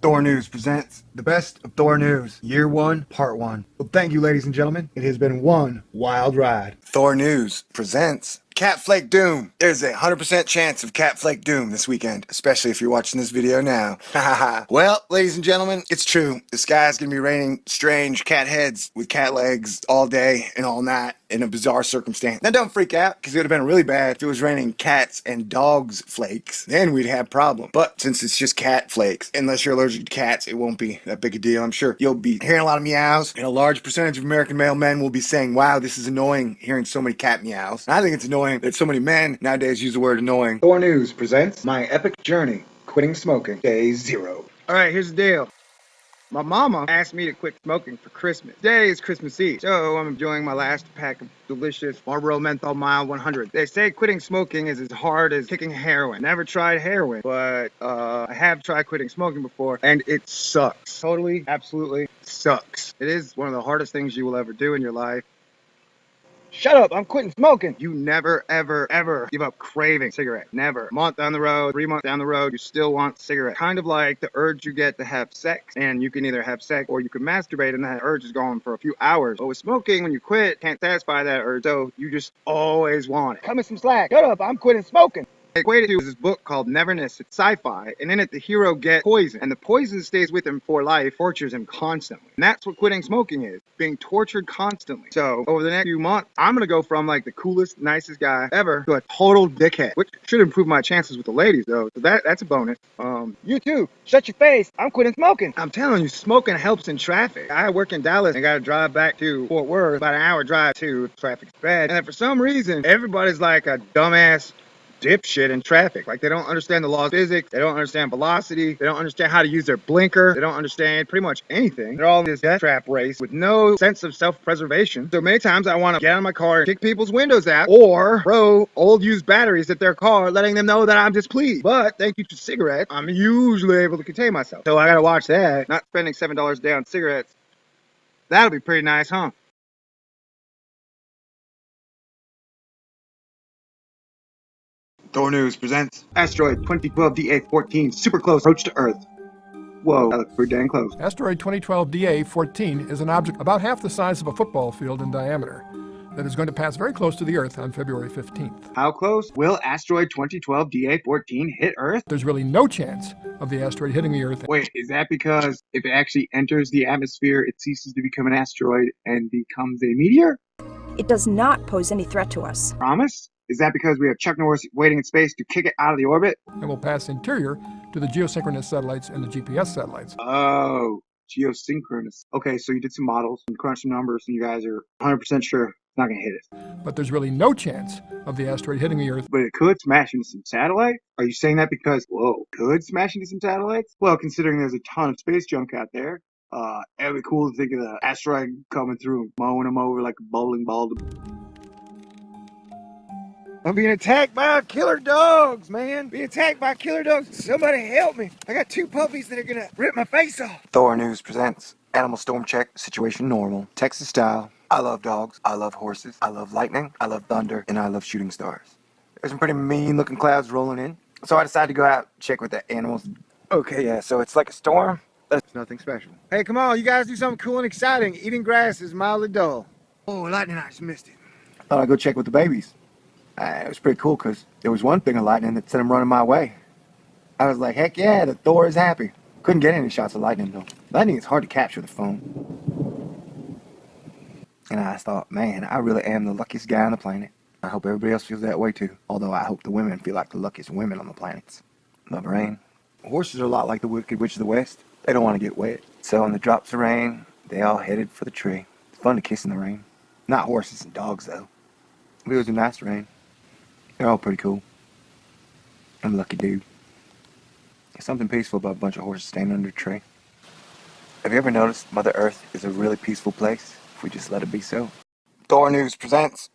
Thor News presents the best of Thor News, Year 1, Part 1. Well, thank you, ladies and gentlemen. It has been one wild ride. Thor News presents Cat Flake Doom. There's a 100% chance of Cat Flake Doom this weekend, especially if you're watching this video now. Well, ladies and gentlemen, it's true. The sky's gonna be raining strange cat heads with cat legs all day and all night in a bizarre circumstance. Now don't freak out, because it would have been really bad if it was raining cats and dogs flakes. Then we'd have a problem. But since it's just cat flakes, unless you're allergic to cats, it won't be that big a deal. I'm sure you'll be hearing a lot of meows, and a large percentage of American male men will be saying, wow, this is annoying hearing so many cat meows. And I think it's annoying that so many men nowadays use the word annoying. Thor News presents my epic journey quitting smoking, day 0. Alright, here's the deal. My mama asked me to quit smoking for Christmas. Today is Christmas Eve, so I'm enjoying my last pack of delicious Marlboro Menthol Mild 100. They say quitting smoking is as hard as kicking heroin. Never tried heroin, but I have tried quitting smoking before, and it sucks. Totally, absolutely sucks. It is one of the hardest things you will ever do in your life. Shut up, I'm quitting smoking. You never, ever, ever give up craving cigarette. Never. A month down the road, 3 months down the road, you still want cigarette. Kind of like the urge you get to have sex, and you can either have sex or you can masturbate, and that urge is gone for a few hours. But with smoking, when you quit, can't satisfy that urge, so you just always want it. Cut me some slack. Shut up, I'm quitting smoking. I equated to this book called Neverness. It's sci-fi, and in it the hero gets poison, and the poison stays with him for life, tortures him constantly. And that's what quitting smoking is, being tortured constantly. So over the next few months, I'm gonna go from like the coolest, nicest guy ever to a total dickhead, which should improve my chances with the ladies though. So that's a bonus. You too, shut your face. I'm quitting smoking. I'm telling you, smoking helps in traffic. I work in Dallas and gotta drive back to Fort Worth, about an hour drive too if traffic's bad. And then for some reason, everybody's like a dumbass dipshit in traffic. Like, they don't understand the laws of physics, they don't understand velocity, they don't understand how to use their blinker, they don't understand pretty much anything. They're all in this death trap race with no sense of self-preservation. So many times I want to get out of my car and kick people's windows out or throw old used batteries at their car, letting them know that I'm displeased. But thank you to cigarettes, I'm usually able to contain myself. So I gotta watch that. Not spending $7 a day on cigarettes. That'll be pretty nice, huh? Thor News presents Asteroid 2012 DA14, super close approach to Earth. Whoa, that looks pretty dang close. Asteroid 2012 DA14 is an object about half the size of a football field in diameter that is going to pass very close to the Earth on February 15th. How close will Asteroid 2012 DA14 hit Earth? There's really no chance of the asteroid hitting the Earth. Wait, is that because if it actually enters the atmosphere, it ceases to become an asteroid and becomes a meteor? It does not pose any threat to us. Promise? Is that because we have Chuck Norris waiting in space to kick it out of the orbit? And will pass interior to the geosynchronous satellites and the GPS satellites. Oh, geosynchronous. Okay, so you did some models and crunched some numbers, and you guys are 100% sure it's not going to hit it. But there's really no chance of the asteroid hitting the Earth. But it could smash into some satellites? Are you saying that because, whoa, could smash into some satellites? Well, considering there's a ton of space junk out there, it'd be cool to think of the asteroid coming through and mowing them over like a bowling ball. I'm being attacked by killer dogs, man. Being attacked by killer dogs. Somebody help me. I got 2 puppies that are gonna rip my face off. Thor News presents Animal Storm Check, Situation Normal, Texas Style. I love dogs, I love horses, I love lightning, I love thunder, and I love shooting stars. There's some pretty mean looking clouds rolling in, so I decided to go out and check with the animals. Okay, yeah, so it's like a storm. That's nothing special. Hey, come on, you guys do something cool and exciting. Eating grass is mildly dull. Oh, lightning, I just missed it. Thought I'd go check with the babies. It was pretty cool because there was one thing of lightning that sent him running my way. I was like, heck yeah, the Thor is happy. Couldn't get any shots of lightning though. Lightning is hard to capture with the phone. And I thought, man, I really am the luckiest guy on the planet. I hope everybody else feels that way too. Although I hope the women feel like the luckiest women on the planet. Love rain. Horses are a lot like the Wicked Witch of the West. They don't want to get wet. So when the drops of rain, they all headed for the tree. It's fun to kiss in the rain. Not horses and dogs though. It was a nice rain. They're all pretty cool. I'm a lucky dude. There's something peaceful about a bunch of horses standing under a tree. Have you ever noticed Mother Earth is a really peaceful place if we just let it be so? Thor News presents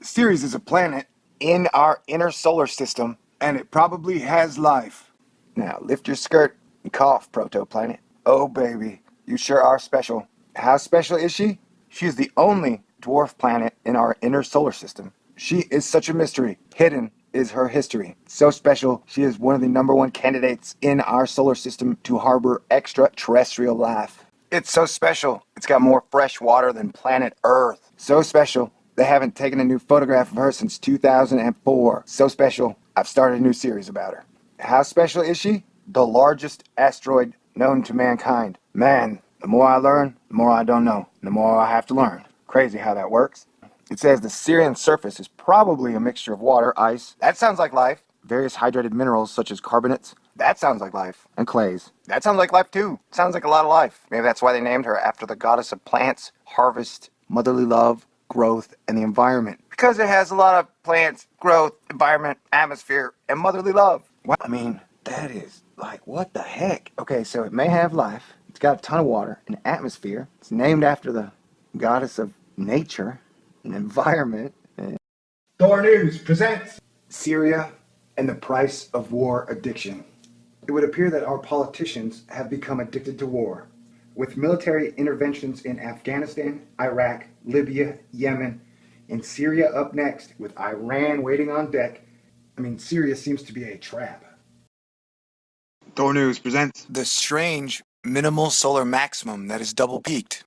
Ceres is a planet in our inner solar system, and it probably has life. Now lift your skirt and cough, proto-planet. Oh baby, you sure are special. How special is she? She is the only dwarf planet in our inner solar system. She is such a mystery, hidden is her history. So special, she is one of the #1 candidates in our solar system to harbor extraterrestrial life. It's so special, it's got more fresh water than planet Earth. So special, they haven't taken a new photograph of her since 2004. So special, I've started a new series about her. How special is she? The largest asteroid known to mankind. Man, the more I learn, the more I don't know. The more I have to learn. Crazy how that works. It says the Sirian surface is probably a mixture of water, ice. That sounds like life. Various hydrated minerals such as carbonates. That sounds like life. And clays. That sounds like life too. Sounds like a lot of life. Maybe that's why they named her after the goddess of plants, harvest, motherly love, growth, and the environment. Because it has a lot of plants, growth, environment, atmosphere, and motherly love. Wow. I mean, that is like, what the heck? Okay, so it may have life. It's got a ton of water, an atmosphere. It's named after the goddess of nature and environment. THORnews presents Syria and the Price of War Addiction. It would appear that our politicians have become addicted to war. With military interventions in Afghanistan, Iraq, Libya, Yemen, and Syria up next, with Iran waiting on deck, Syria seems to be a trap. THORnews presents The strange minimal solar maximum that is double peaked.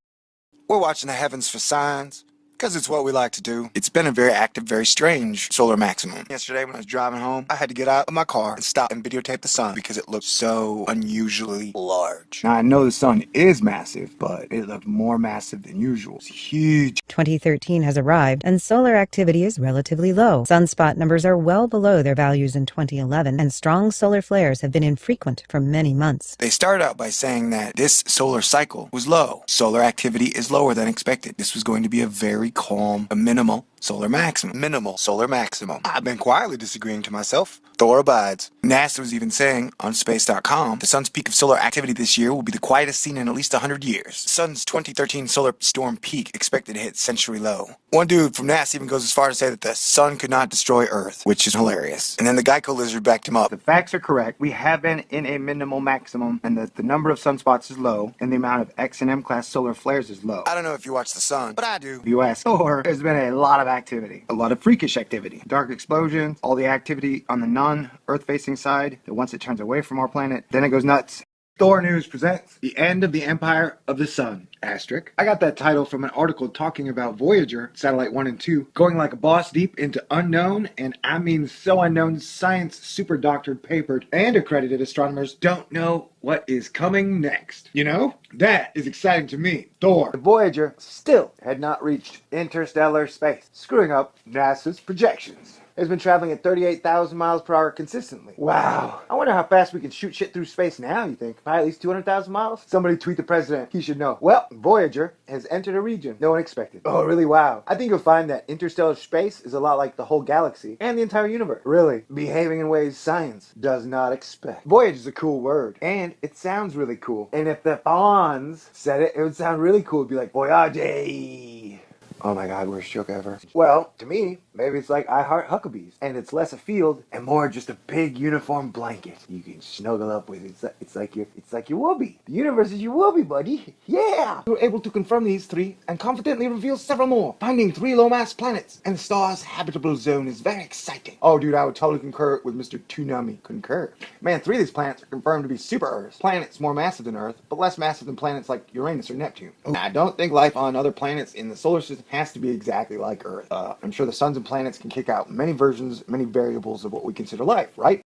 We're watching the heavens for signs, because it's what we like to do. It's been a very active, very strange solar maximum. Yesterday when I was driving home, I had to get out of my car and stop and videotape the sun because it looked so unusually large. Now I know the sun is massive, but it looked more massive than usual. It's huge. 2013 has arrived, and solar activity is relatively low. Sunspot numbers are well below their values in 2011, and strong solar flares have been infrequent for many months. They started out by saying that this solar cycle was low. Solar activity is lower than expected. This was going to be a very calm, a minimal solar maximum. Minimal solar maximum. I've been quietly disagreeing to myself. Thor abides. NASA was even saying on space.com the sun's peak of solar activity this year will be the quietest seen in at least 100 years. The sun's 2013 solar storm peak expected to hit century low. One dude from NASA even goes as far to say that the sun could not destroy Earth, which is hilarious. And then the Geico lizard backed him up. The facts are correct. We have been in a minimal maximum, and that the number of sunspots is low, and the amount of X and M class solar flares is low. I don't know if you watch the sun, but I do. If you ask Thor, there's been a lot of activity. A lot of freakish activity. Dark explosions, all the activity on the non-Earth facing side, that once it turns away from our planet, then it goes nuts. THORnews presents The End of the Empire of the Sun. Asterisk. I got that title from an article talking about Voyager, Satellite 1 and 2, going like a boss deep into unknown, and I mean so unknown, science super doctored, papered, and accredited astronomers don't know what is coming next. You know? That is exciting to me. Thor. The Voyager still had not reached interstellar space, screwing up NASA's projections. It's been traveling at 38,000 miles per hour consistently. Wow. I wonder how fast we can shoot shit through space now, you think? Probably at least 200,000 miles? Somebody tweet the president. He should know. Well, Voyager has entered a region no one expected. Oh, really? Wow. I think you'll find that interstellar space is a lot like the whole galaxy and the entire universe. Really, behaving in ways science does not expect. Voyage is a cool word, and it sounds really cool. And if the Fonz said it, it would sound really cool. It'd be like, Voyage. Oh my god, worst joke ever. Well, to me, maybe it's like I Heart Huckabees, and it's less a field and more just a big uniform blanket you can snuggle up with. It's like your whoopee. The universe is your whoopee, buddy. Yeah! We were able to confirm these 3 and confidently reveal several more. Finding 3 low-mass planets and the star's habitable zone is very exciting. Oh, dude, I would totally concur with Mr. Toonami. Concur. Man, 3 of these planets are confirmed to be super-Earths. Planets more massive than Earth, but less massive than planets like Uranus or Neptune. I don't think life on other planets in the solar system has to be exactly like Earth. I'm sure the suns and planets can kick out many versions, many variables of what we consider life, right?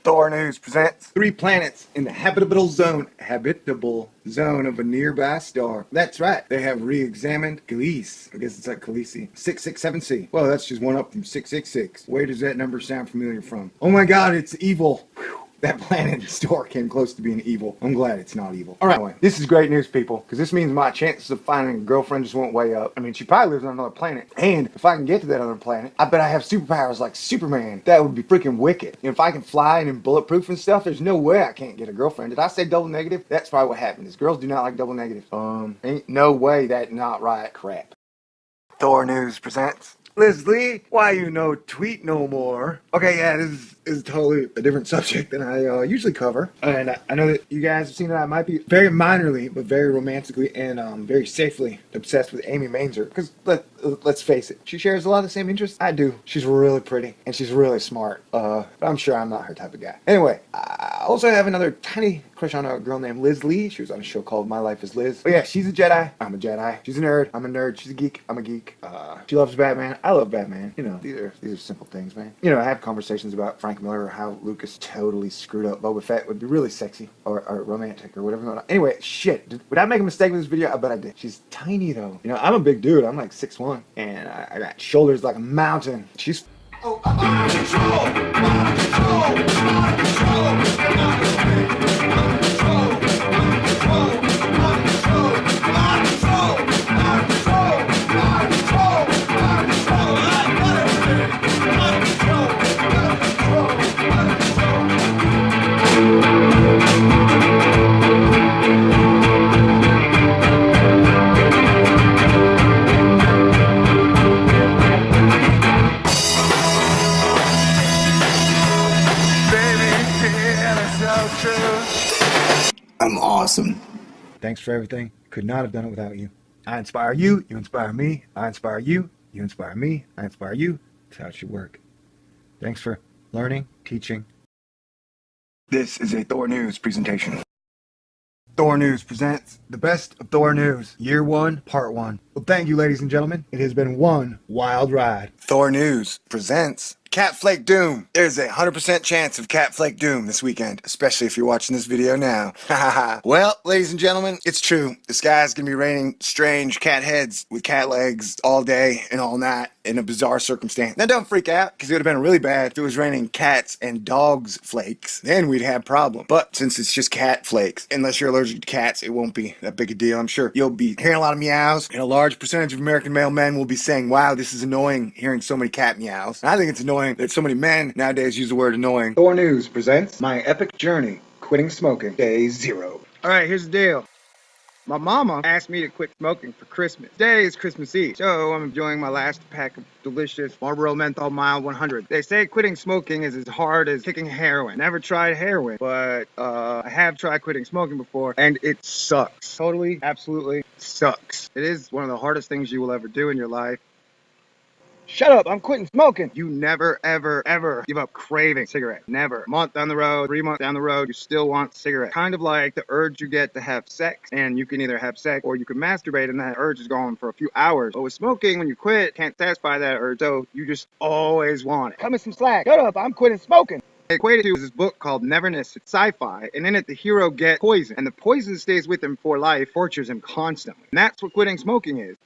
THORnews presents 3 planets in the habitable zone of a nearby star. That's right, they have re-examined Gliese. I guess it's like Khaleesi. 667c. Well, that's just one up from 666. Where does that number sound familiar from? Oh my god, it's evil. Whew. That planet in store came close to being evil. I'm glad it's not evil. Alright, anyway, this is great news, people, because this means my chances of finding a girlfriend just went way up. I mean, she probably lives on another planet. And if I can get to that other planet, I bet I have superpowers like Superman. That would be freaking wicked. And if I can fly and bulletproof and stuff, there's no way I can't get a girlfriend. Did I say double negative? That's probably what happened, is girls do not like double negative. Ain't no way that's not right. Crap. THORnews presents Liz Lee, why you no tweet no more? Okay, yeah, this is totally a different subject than I usually cover. And I know that you guys have seen that I might be very minorly, but very romantically and very safely obsessed with Amy Mainzer. Because let's face it, she shares a lot of the same interests I do. She's really pretty and she's really smart. But I'm sure I'm not her type of guy. Anyway, I also have another tiny crush on a girl named Liz Lee. She was on a show called My Life is Liz. But yeah, she's a Jedi. I'm a Jedi. She's a nerd. I'm a nerd. She's a geek. I'm a geek. She loves Batman. I love Batman. You know, these are simple things, man. You know, I have conversations about Frank Miller or how Lucas totally screwed up Boba Fett. Would be really sexy or romantic or whatever you want. Anyway, shit. Would I make a mistake with this video? I bet I did. She's tiny though. You know, I'm a big dude. I'm like 6'1", and I got shoulders like a mountain. She's out of control. Out of control. Out of control. Out of control. I'm awesome. Thanks for everything. Could not have done it without you. I inspire you, you inspire me. I inspire you, you inspire me. I inspire you. That's how it should work. Thanks for learning, teaching. This is a Thor News presentation. Thor News presents the best of Thor News, Year 1, Part 1. Well, thank you, ladies and gentlemen. It has been one wild ride. Thor News presents Cat Flake Doom. There's a 100% chance of Cat Flake Doom this weekend, especially if you're watching this video now. Well, ladies and gentlemen, it's true. The sky's gonna be raining strange cat heads with cat legs all day and all night in a bizarre circumstance. Now don't freak out, because it would have been really bad if it was raining cats and dogs flakes. Then we'd have a problem. But since it's just cat flakes, unless you're allergic to cats, it won't be that big a deal. I'm sure you'll be hearing a lot of meows, and a large percentage of American male men will be saying, wow, this is annoying hearing so many cat meows. And I think it's annoying that so many men nowadays use the word annoying. Thor News presents my epic journey quitting smoking, day 0. All right, here's the deal. My mama asked me to quit smoking for Christmas. Today is Christmas Eve, so I'm enjoying my last pack of delicious Marlboro Menthol Mild 100. They say quitting smoking is as hard as kicking heroin. Never tried heroin, but I have tried quitting smoking before, and it sucks. Totally, absolutely sucks. It is one of the hardest things you will ever do in your life. Shut up, I'm quitting smoking. You never, ever, ever give up craving cigarette. Never. A month down the road, 3 months down the road, you still want cigarette. Kind of like the urge you get to have sex, and you can either have sex or you can masturbate, and that urge is gone for a few hours. But with smoking, when you quit, can't satisfy that urge, so you just always want it. Cut me some slack. Shut up, I'm quitting smoking. It equated to this book called Neverness. It's sci-fi, and in it the hero gets poison, and the poison stays with him for life, tortures him constantly. And that's what quitting smoking is.